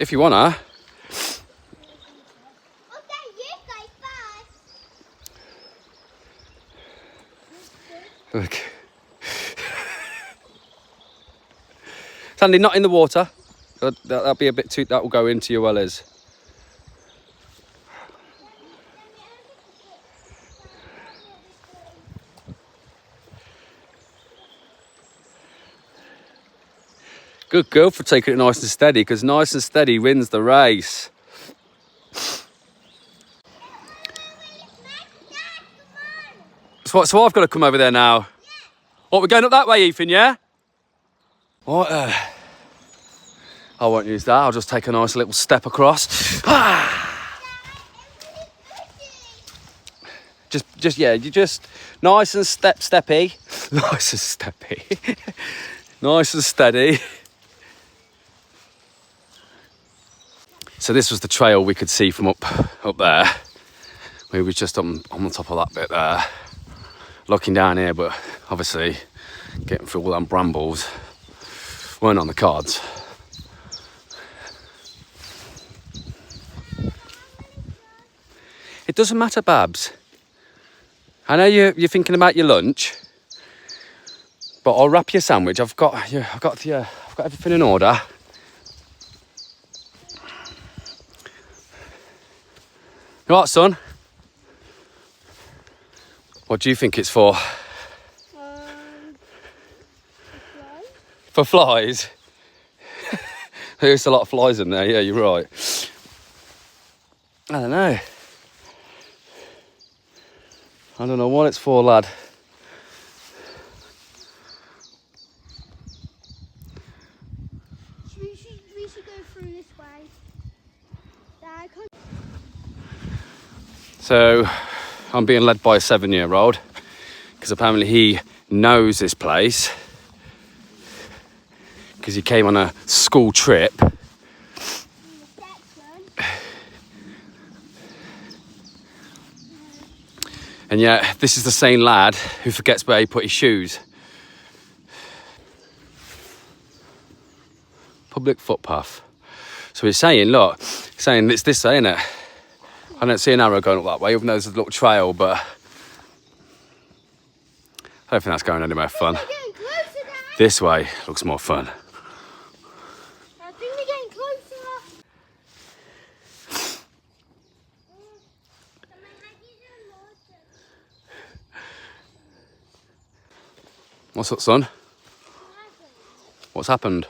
If you wanna. Look. Sandy, not in the water. That'll be a bit too. That will go into your wellies. Good girl for taking it nice and steady, because nice and steady wins the race. So I've got to come over there now. What, we're going up that way, Ethan, yeah? What? I won't use that. I'll just take a nice little step across. Yeah, you just nice and steppy. Nice and steppy. Nice and steady. So this was the trail we could see from up there. We were just on the top of that bit there, looking down here, but obviously getting through all them brambles weren't on the cards. It doesn't matter, Babs. I know you're thinking about your lunch, but I'll wrap your sandwich. I've got everything in order. You what, son? What do you think it's for? For flies? There's a lot of flies in there, yeah, you're right. I don't know. I don't know what it's for, lad. We should go through this way. So, I'm being led by a 7-year-old, because apparently he knows this place, because he came on a school trip. And yet, this is the same lad who forgets where he put his shoes. Public footpath. So he's saying, look, it's this way, isn't it? I don't see an arrow going up that way, even though there's a little trail, but I don't think that's going anywhere fun. This way looks more fun. I think we're getting closer. What's up, son? What's happened?